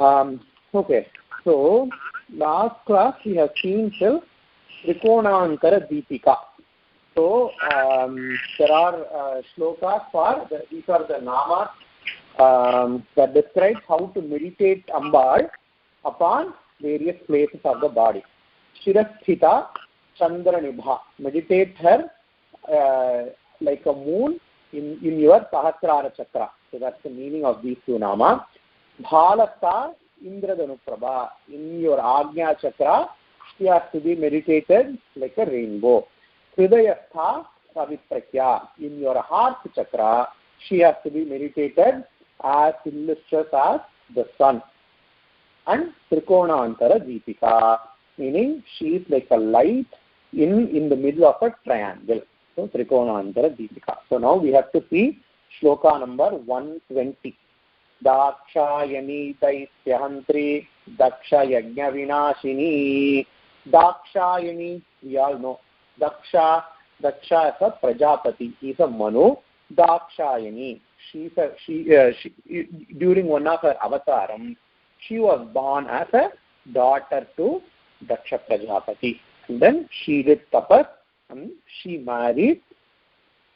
Okay, so last class we have seen till Trikonantara Deepika. So there are shlokas for these are the namas that describe how to meditate Ambal upon various places of the body. Shirasthita Chandranibha, meditate her like a moon in your Sahasrara Chakra. So that's the meaning of these two namas. Bhalasta Indradanuprabha, in your Agnya Chakra, she has to be meditated like a rainbow. Hridayastha Savitrakya, in your heart chakra, she has to be meditated as illustrious as the sun. And Trikonantara Deepika, meaning she is like a light in the middle of a triangle. So Trikonantara Deepika. So now we have to see shloka number 120. Dakshayani Daityahantri Daksha Yajna Vinashini. Dakshayani, we all know. Daksha is a Prajapati. He is a Manu. Dakshayani. She during one of her avataram, she was born as a daughter to Daksha Prajapati. And then she did tapas and she married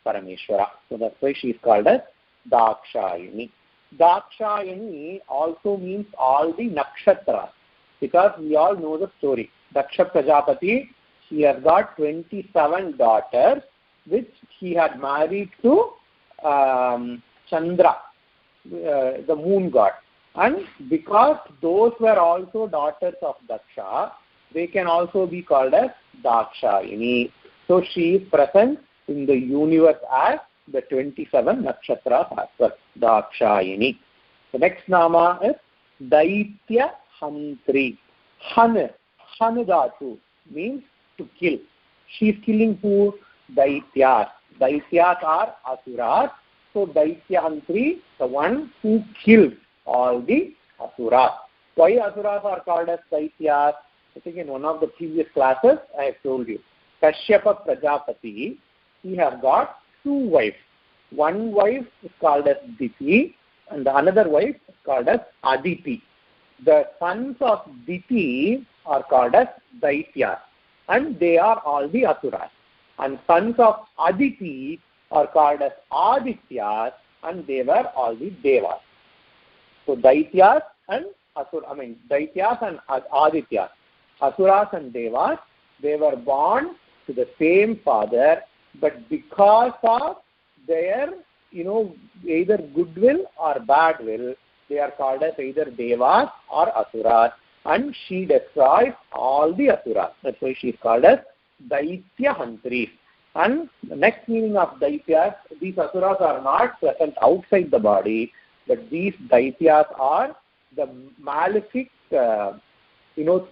Parameshwara. So that's why she is called as Dakshayani. Dakshayani also means all the nakshatras, because we all know the story. Daksha Prajapati, he has got 27 daughters, which he had married to Chandra, the moon god. And because those were also daughters of Daksha, they can also be called as Dakshayani. So she is present in the universe as the 27 nakshatras as well. Dakshayani. The next nama is Daitya Hantri. Han dhatu means to kill. She is killing who? Daityas. Daityas are asuras. So Daitya Hantri, the one who kills all the asuras. Why asuras are called as Daityas? I think in one of the previous classes I have told you. Kashyapa Prajapati, he has got two wives. One wife is called as Diti and the another wife is called as Aditi. The sons of Diti are called as Daityas and they are all the asuras. And sons of Aditi are called as Adityas and they were all the devas. So Daityas and Daityas and Adityas, asuras and devas, they were born to the same father, but because of their, either goodwill or bad will, they are called as either devas or asuras, and she destroys all the asuras. That's why she is called as Daitya Hantris. And the next meaning of Daityas, these asuras are not present outside the body, but these Daityas are the malefic,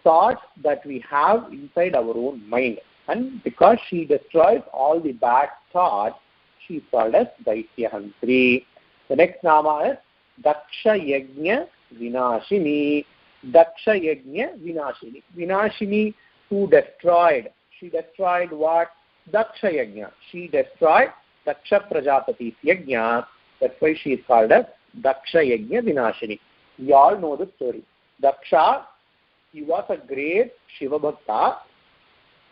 thoughts that we have inside our own mind. And because she destroys all the bad thoughts, she is called as Daitya Hantri. The next nama is Daksha Yajna Vinashini. Daksha Yajna Vinashini. Vinashini, who destroyed. She destroyed what? Daksha Yajna. She destroyed Daksha Prajapati's Yajna. That's why she is called as Daksha Yajna Vinashini. We all know the story. Daksha, he was a great Shiva Bhakta.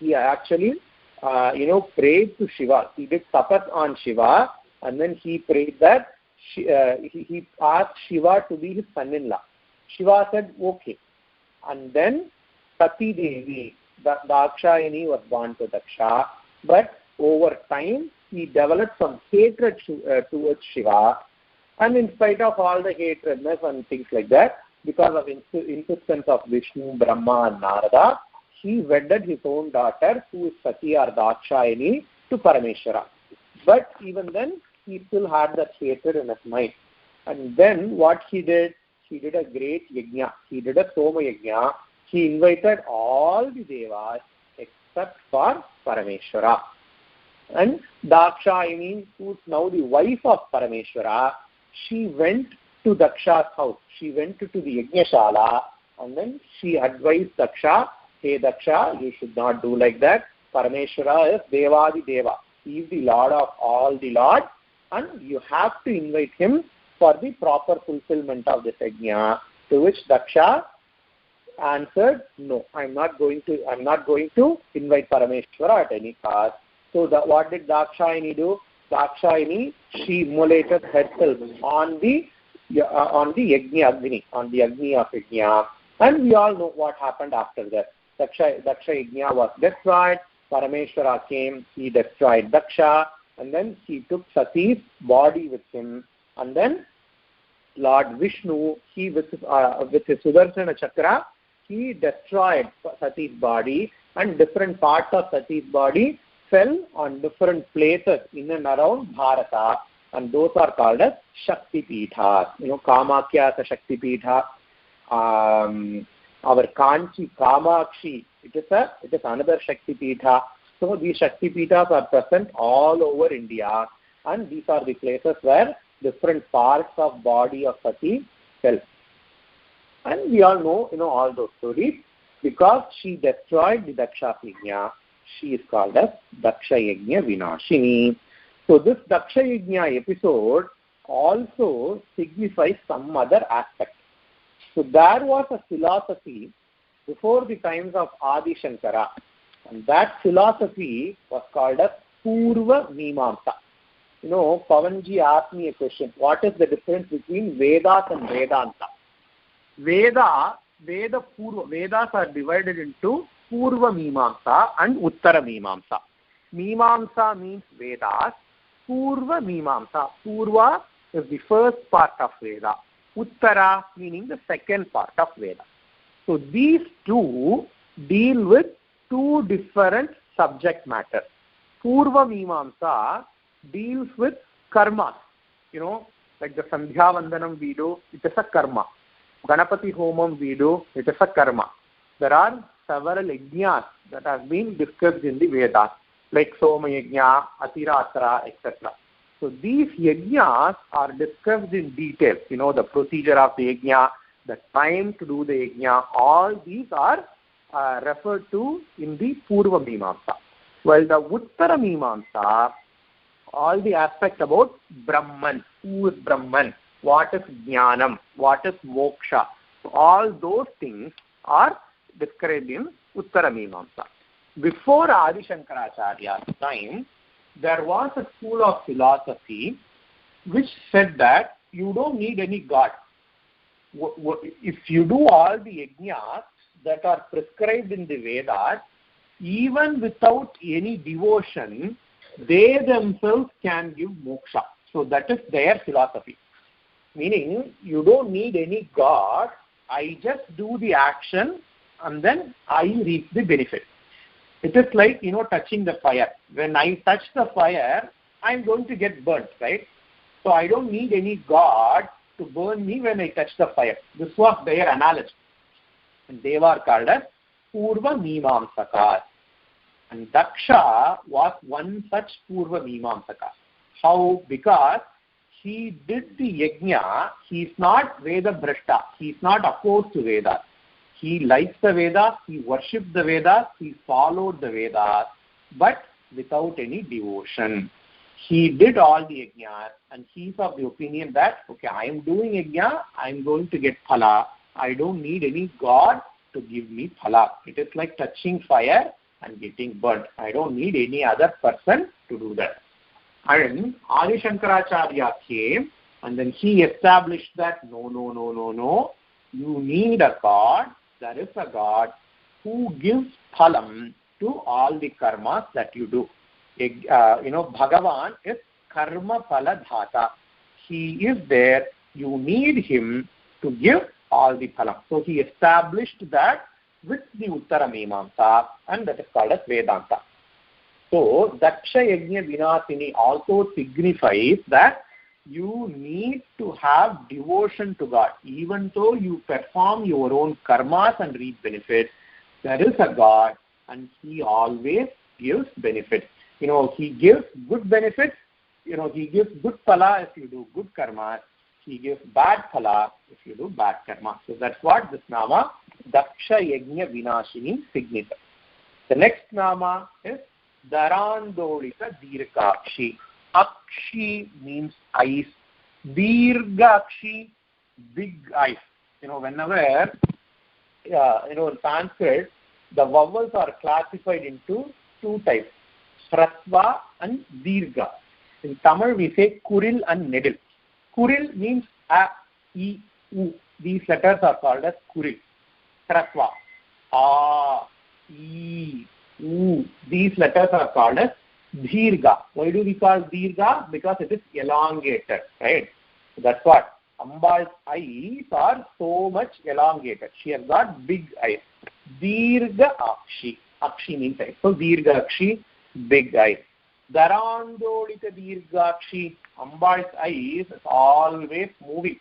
He actually, prayed to Shiva. He did tapas on Shiva, and then he prayed that he asked Shiva to be his son-in-law. Shiva said, okay. And then Sati Devi, the Dakshayani, was born to Daksha, but over time he developed some hatred towards Shiva, and in spite of all the hatredness and things like that, because of insistence of Vishnu, Brahma and Narada, he wedded his own daughter, who is Sati or Dakshayani, to Parameshwara. But even then, he still had that hatred in his mind. And then what he did a great yajna. He did a Soma yajna. He invited all the devas except for Parameshwara. And Dakshayani, who is now the wife of Parameshwara, she went to Daksha's house. She went to the Yajnashala, and then she advised Daksha, hey Daksha, you should not do like that. Parameshwara is Devadi Deva. He is the Lord of all the Lords, and you have to invite him for the proper fulfillment of this yajna. To which Daksha answered, no, I'm not going to invite Parameshwara at any cost. So what did Dakshayani do? Dakshayani, she immolated herself on the Yajna Agni, on the Agni of Yajna. And we all know what happened after that. Daksha Yajna was destroyed. Parameshwara came, he destroyed Daksha, and then he took Sati's body with him. And then Lord Vishnu, he with his Sudarshana Chakra, he destroyed Sati's body, and different parts of Sati's body fell on different places in and around Bharata, and those are called as Shakti Peethas. Kamakya is a Shakti Peetha. Our Kanchi, Kamakshi, it is another Shakti Peetha. So these Shakti Peethas are present all over India, and these are the places where different parts of body of Sati fell. And we all know, all those stories. Because she destroyed the Daksha Yajna, she is called as Daksha Yajna Vinashini. So this Daksha Yajna episode also signifies some other aspect. So there was a philosophy before the times of Adi Shankara, and that philosophy was called as Purva Mimamsa. Pavanji asked me a question, what is the difference between Vedas and Vedanta? Vedas are divided into Purva Mimamsa and Uttara Mimamsa. Mimamsa means Vedas. Purva Mimamsa. Purva is the first part of Veda. Uttara meaning the second part of Veda. So these two deal with two different subject matters. Purva Mimamsa deals with karma. Like the Sandhya Vandanam we do, it is a karma. Ganapati Homam we do, it is a karma. There are several yajnas that have been discussed in the Vedas, like Soma Yajna, Atiratra, etc. So these yajnas are discussed in detail. The procedure of the yajna, the time to do the yajna, all these are referred to in the Purva Mimamsa. While the Uttara Mimamsa, all the aspect about Brahman, who is Brahman, what is Jnanam, what is Moksha, all those things are described in Uttara Mimamsa. Before Adi Shankaracharya's time, there was a school of philosophy which said that you don't need any god. If you do all the yajnas that are prescribed in the Vedas, even without any devotion, they themselves can give moksha. So that is their philosophy. Meaning, you don't need any god, I just do the action and then I reap the benefit. It is like, touching the fire. When I touch the fire, I'm going to get burnt, right? So I don't need any god to burn me when I touch the fire. This was their analogy. And they were called as Purva Mimamsakas. And Daksha was one such Purva Mimamsaka. How? Because he did the yajna, he is not Veda Brashta, he is not opposed to Vedas. He likes the Vedas, he worshipped the Vedas, he followed the Vedas, but without any devotion. He did all the yajnas, and he is of the opinion that, okay, I am doing yajna, I am going to get phala. I don't need any god to give me phala. It is like touching fire and getting burnt. I don't need any other person to do that. And Adi Shankaracharya came, and then he established that no. You need a god. There is a god who gives phalam to all the karmas that you do. Bhagavan is karma phala dhata. He is there. You need him to give all the phalam. So he established that with the Uttara Mimamsa, and that is called as Vedanta. So Daksha Yajna Vinasini also signifies that you need to have devotion to God. Even though you perform your own karmas and reap benefits, there is a God and he always gives benefits. He gives good benefits, he gives good phala if you do good karmas, he gives bad phala if you do bad karma. So that's what this nama Daksha Yajna Vinashini signifies. The next nama is Dharandolika Dirghakshi. Akshi means eyes. Dirghakshi, big eyes. whenever, in Sanskrit, the vowels are classified into two types, Sratva and Dirgha. In Tamil, we say Kuril and Nedil. Kuril means A, E, U. These letters are called as Kuril. Sratva. A, E, U. These letters are called as Dirgha. Why do we call Dirgha? Because it is elongated, right? So that's what. Amba's eyes are so much elongated. She has got big eyes. Dirgha Akshi. Akshi means eyes. So Dirgha Akshi, big eyes. Darandolita Dirghakshi. Amba's eyes is always moving.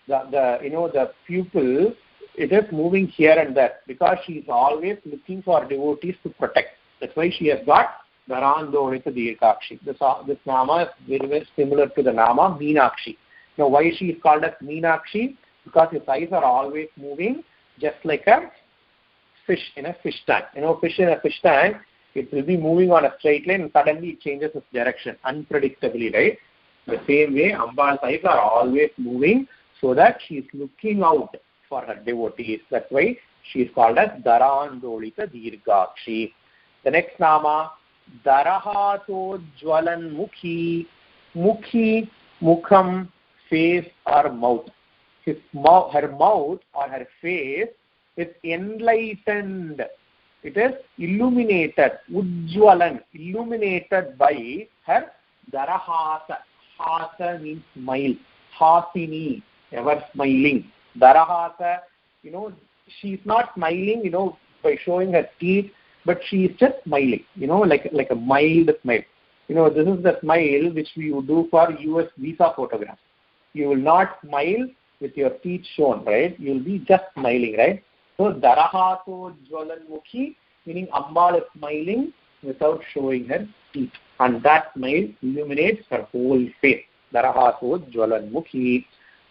The pupil, it is moving here and there because she is always looking for devotees to protect. That's why she has got Darandolita Dirghakshi. This nama is very, very similar to the nama Meenakshi. Now, why she is called as Meenakshi? Because his eyes are always moving, just like a fish in a fish tank. Fish in a fish tank, it will be moving on a straight line and suddenly it changes its direction, unpredictably, right? The same way, Amba's eyes are always moving so that she is looking out for her devotees. That's why she is called as Darandolita Dirghakshi. The next nama, Darahato Jwalan Mukhi. Mukhi, Mukham, face or mouth. Her mouth or her face is enlightened. It is illuminated. Ujjwalan, illuminated by her Darahasa. Hasa means smile. Hasini, ever smiling. Darahasa, she is not smiling, by showing her teeth, but she is just smiling, like a mild smile. This is the smile which we would do for US visa photographs. You will not smile with your teeth shown, right? You will be just smiling, right? So, Darahato Jwalan Mukhi, meaning Ambal is smiling without showing her teeth. And that smile illuminates her whole face. Darahato Jwalan Mukhi.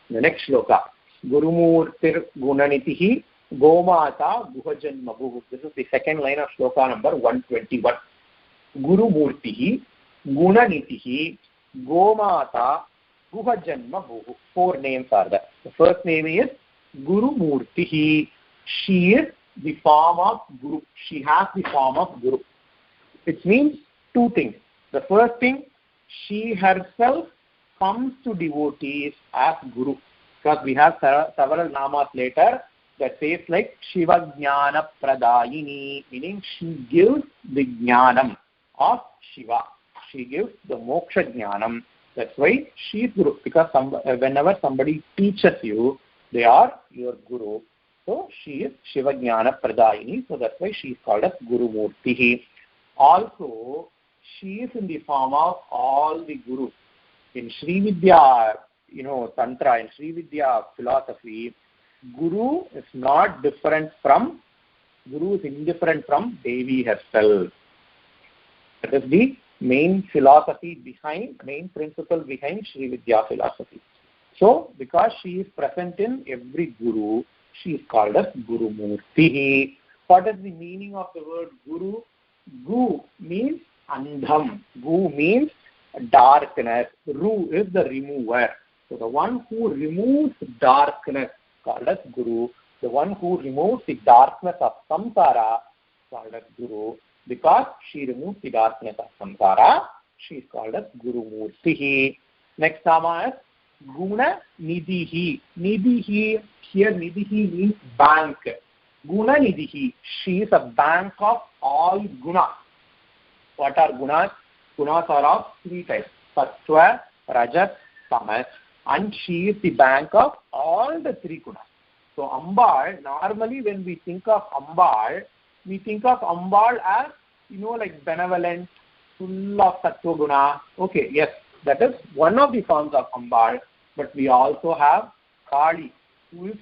The next shloka. Gurumurtir Gunanitihi Gomata Guhajanma Guhu. This is the second line of shloka number 121. Gurumurtihi Gunanitihi Gomata Guhajanma Guhu. 4 names are there. The first name is Gurumurtihi. She is the form of Guru. She has the form of Guru. It means 2 things. The first thing, she herself comes to devotees as Guru. Because we have several namas later that says like Shiva Jnana Pradayini, meaning she gives the Jnanam of Shiva. She gives the Moksha Jnanam. That's why she is Guru. Because whenever somebody teaches you, they are your Guru. So she is Shiva Jnana Pradayini. So that's why she is called as Guru Murtihi. Also, she is in the form of all the Gurus. In Sri Vidya, Tantra, in Sri Vidya philosophy, Guru is indifferent from Devi herself. That is the main principle behind Sri Vidya philosophy. So, because she is present in every Guru, she is called as Guru Murtihi. What is the meaning of the word Guru? Gu means Andham. Gu means darkness. Ru is the remover. So the one who removes darkness, called as Guru. The one who removes the darkness of samsara, called as Guru. Because she removes the darkness of samsara, she is called as Guru Murtihi. Next nama is Guna Nidhihi. Nidhihi, here Nidhihi means bank. Guna Nidhihi, she is a bank of all gunas. What are gunas? Gunas are of 3 types. Sattva, Rajat, Tamas. And she is the bank of all the 3 gunas. So Ambal, normally when we think of Ambal, we think of Ambal as, like benevolent, full of Sattva guna. Okay, yes, that is one of the forms of Ambal. But we also have Kali, who is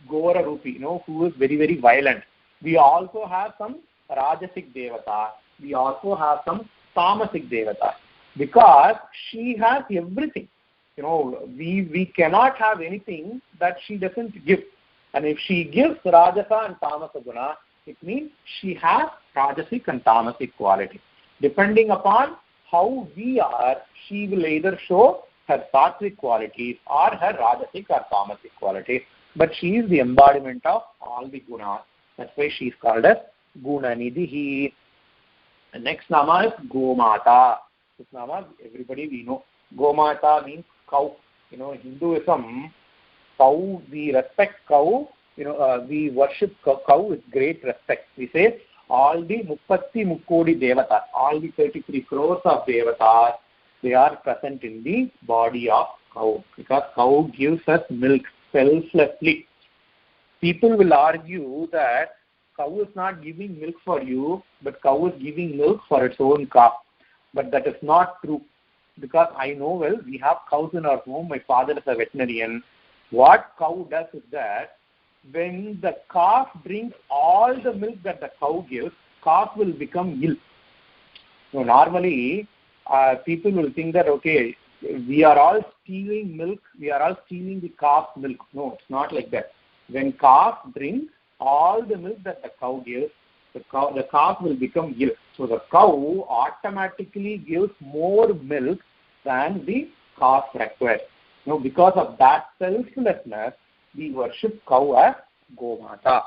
Gora Rupi, who is very, very violent. We also have some Rajasic Devata. We also have some Tamasic Devata. Because she has everything. We cannot have anything that she doesn't give. And if she gives Rajasa and Tamasa Guna, it means she has Rajasic and Tamasic quality. Depending upon how we are, she will either show her sattvic qualities or her Rajasic or Tamasic qualities. but she is the embodiment of all the gunas. That's why she is called as Gunanidhi. The next nama is Gomata. This nama, everybody we know. Gomata means cow. Hinduism, cow, we respect cow. We worship cow with great respect. We say all the Muppatti Mukkodi Devatas, all the 33 crores of Devatas, they are present in the body of cow, because cow gives us milk selflessly. People will argue that cow is not giving milk for you, but cow is giving milk for its own calf. But that is not true, because I know well, we have cows in our home. My father is a veterinarian. What cow does is that when the calf drinks all the milk that the cow gives, calf will become ill. Normally, people will think that, okay, we are all stealing milk, we are all stealing the calf milk. No, it's not like that. When calf drinks all the milk that the cow gives, the calf will become ill. So the cow automatically gives more milk than the calf requires. Because of that selflessness, we worship cow as Gomata.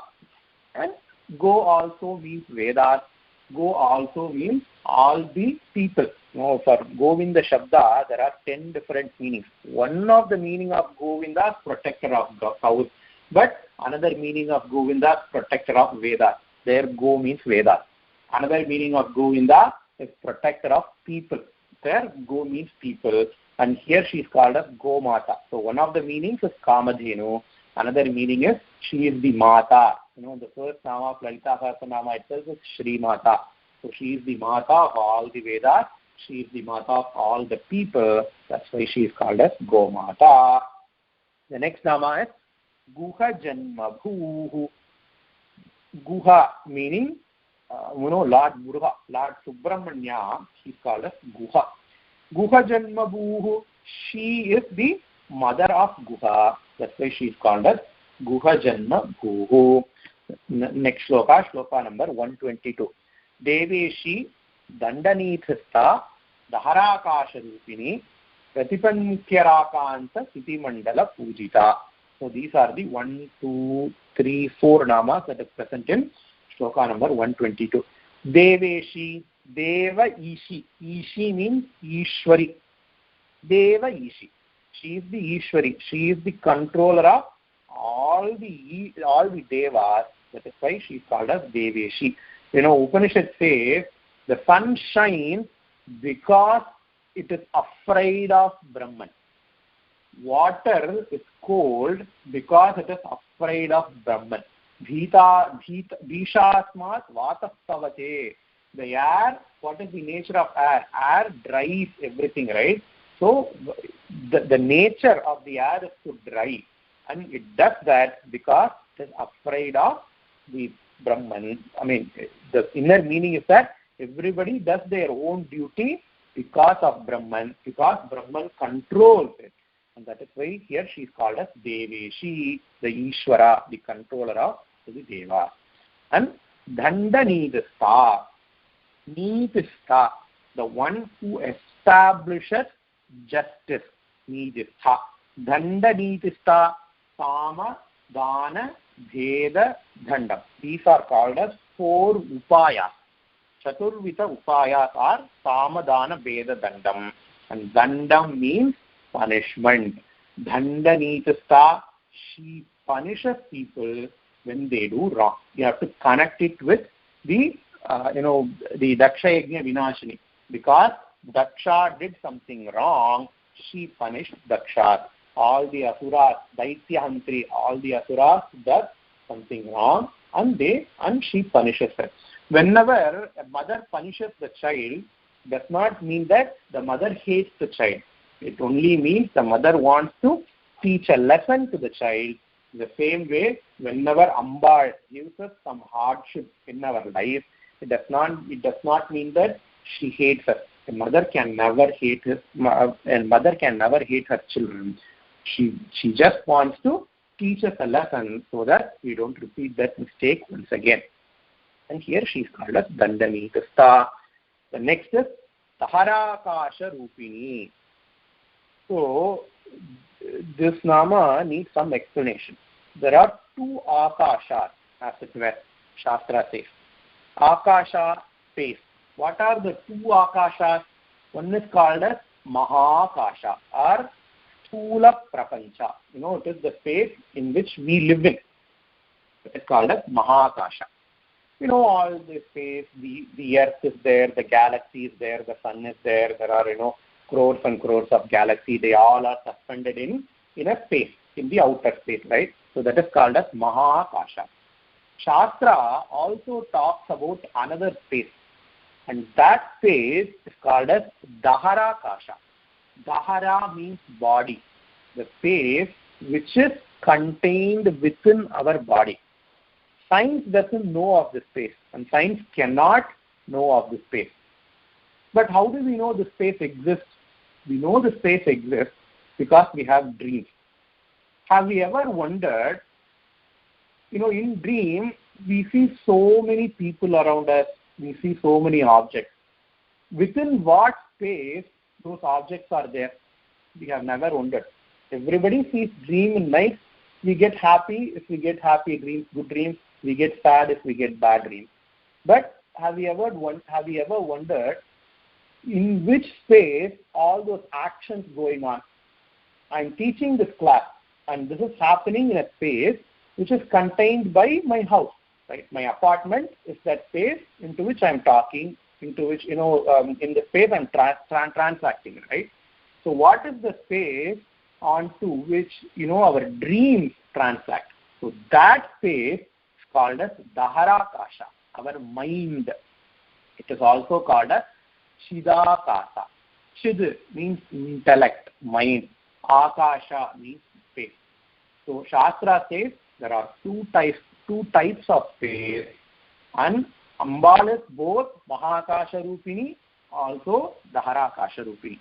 And Go also means Vedas. Go also means all the people. For Govinda Shabda, there are 10 different meanings. One of the meaning of Govinda is protector of cows. But another meaning of Govinda is protector of Vedas. There Go means Vedas. Another meaning of Govinda is protector of people. There Go means people. And here she is called as Gomata. So one of the meanings is Kamadhenu. Another meaning is she is the Mata. The first nama of Lalita Sahasranama itself is Shri Mata. So she is the Mata of all the Vedas. She is the Mata of all the people. That's why she is called as Gomata. The next nama is Guha Janma Bhuhu. Guha meaning, Lord Muruga, Lord Subramanya, he is called as Guha. Guha Janma Bhuhu, she is the mother of Guha. That's why she is called as Guha Janma Bhuhu. Next shloka number 122. Deveshi Dandanithasta Daharakasha Rupini Pratipanmukyarakanta Siti Mandala Pujita. So these are the 1, 2, 3, 4 namas that is present in shloka number 122. Deveshi, Deva Ishi. Ishi means Ishwari. Deva Ishi. She is the Ishwari. She is the controller of all the Devas. That is why she is called as Deveshi. Upanishad says the sun shines because it is afraid of Brahman. Water is cold because it is afraid of Brahman. Bhishasmat vatastavate. The air, what is the nature of air? Air dries everything, right? So the nature of the air is to dry. And it does that because it is afraid of the Brahman. The inner meaning is that everybody does their own duty because of Brahman, because Brahman controls it. And that is why here she is called as Deveshi, the Ishvara, the controller of the Deva. And Dandanidhasta, Nidhista, the one who establishes justice. Nidhista. Dandanidhista, Sama, Dana, Bheda, Dandam. These are called as 4 upayas. Chaturvita upayas are Sama, Dana, Bheda, Dandam. And Dandam means punishment. Dandanitasta, she punishes people when they do wrong. You have to connect it with the the Daksha Yajna Vinashini. Because Daksha did something wrong, she punished Daksha. All the Asuras, Daityahantri, all the Asuras does something wrong and she punishes her. Whenever a mother punishes the child, does not mean that the mother hates the child. It only means the mother wants to teach a lesson to the child. The same way, whenever Amba gives us some hardship in our life, it does not mean that she hates us. A mother can never hate her children. She just wants to teach us a lesson so that we don't repeat that mistake once again. And here she is called as Dandanitasta. The next is Taharakasha Rupini. So this nama needs some explanation. there are two akashas, as it were, Shastra says. Akasha, space. What are the two akashas? One is called as Mahakasha or Sthula Prapancha. It is the space in which we live in. It is called as Mahakasha. All the space, the earth is there, the galaxy is there, the sun is there, there are, crores and crores of galaxies. They all are suspended in a space, in the outer space, right? So that is called as Mahakasha. Shastra also talks about another space, and that space is called as Daharakasha. Dahara means body, the space which is contained within our body. Science doesn't know of this space, and science cannot know of this space. But how do we know the space exists? We know the space exists because we have dreams. Have we ever wondered, in dream, we see so many people around us, we see so many objects. Within what space those objects are there? We have never wondered. Everybody sees dream in night. We get happy if we get happy dreams, good dreams. We get sad if we get bad dreams. But have you ever wondered in which space all those actions going on? I'm teaching this class, and this is happening in a space which is contained by my house, right? My apartment is that space into which I'm talking, into which, in the space I'm transacting, right? So what is the space onto which, our dreams transact? So that space is called as Daharakasha, our mind. It is also called as Chidakasa. Chid means intellect, mind. Akasha means space. So Shastra says there are two types of space, and Ambal is both Mahakasha Rupini, also Daharakasha Rupini.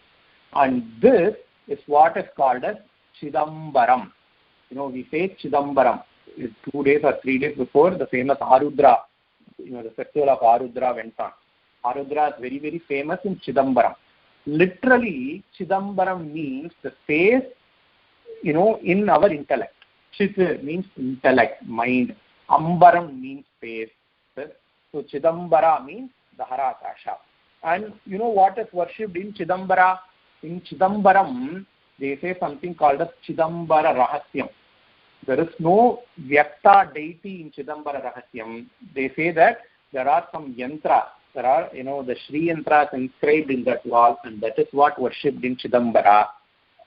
And this is what is called as Chidambaram. We say Chidambaram. 2 days or 3 days before, the famous Arudra, the festival of Arudra went on. Arudra is very, very famous in Chidambaram. Literally, Chidambaram means the space, in our intellect. Chit means intellect, mind. Ambaram means space. So Chidambara means Daharakasha. And what is worshipped in Chidambara? In Chidambaram, they say something called as Chidambara Rahasyam. There is no Vyakta deity in Chidambara Rahasyam. They say that there are some yantras. There are, the Shri yantras inscribed in that wall, and that is what worshipped in Chidambara.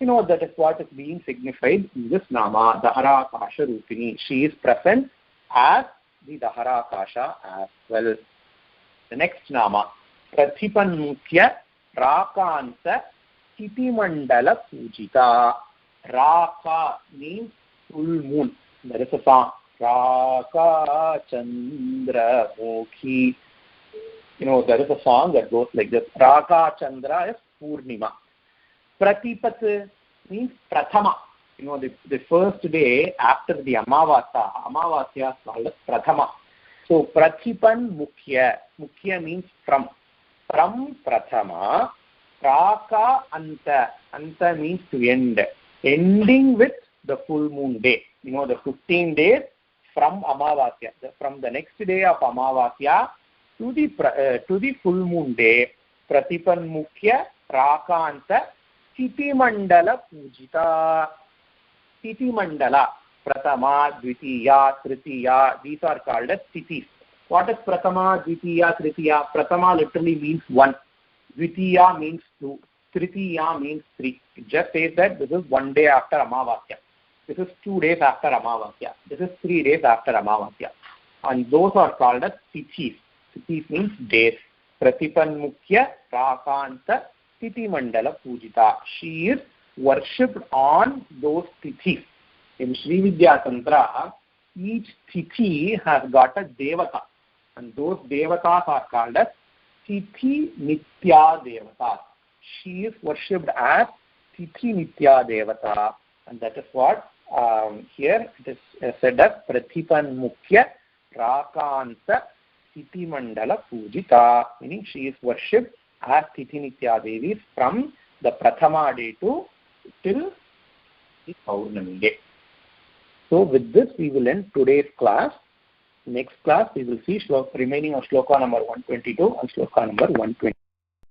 That is what is being signified in this Nama, Daharakasha Rupini. She is present as the Daharakasha as well. The next Nama, Prathipanmukya Rakanta Kitimandala Pujita. Raka means full moon. There is a song, Raka Chandra Mukhi. There is a song that goes like this. Raka Chandra is Purnima. Pratipat means Prathama. The first day after the Amavasya is called as Prathama. So Prathipan Mukhya. Mukhya means from. From Prathama. Raka Anta. Anta means to end. Ending with the full moon day. The 15 days from Amavasya. From the next day of Amavasya to the full moon day. Pratipan Mukhya Rakanta Sthiti Mandala Pujita. Sthiti Mandala, Pratama, Dvitiya, Tritiya, these are called as Sthithis. What is Pratama, Dvitiya, Tritiya? Pratama literally means 1. Dvitiya means 2. Tritiya means 3. It just says that this is 1 day after Amavasya. This is 2 days after Amavasya. This is 3 days after Amavasya. And those are called as Sthithis. Sthithis means days. Pratipan Mukhya Rakanta Sthiti Mandala Pujita. She is worshipped on those Sthithis. In Sri Vidya Tantra, each Sthiti has got a Devata. And those Devatas are called as Sthiti Nitya Devatas. She is worshipped as Sthiti Nitya Devata. And that is what here it is said as Prathipan Mukhya Rakanta Sthiti Mandala Pujita. Meaning she is worshipped as Sthiti Nitya Devis from the Prathama day till the Paurnami day. So with this, we will end today's class. Next class, we will see remaining of shloka number 122 and shloka number 120.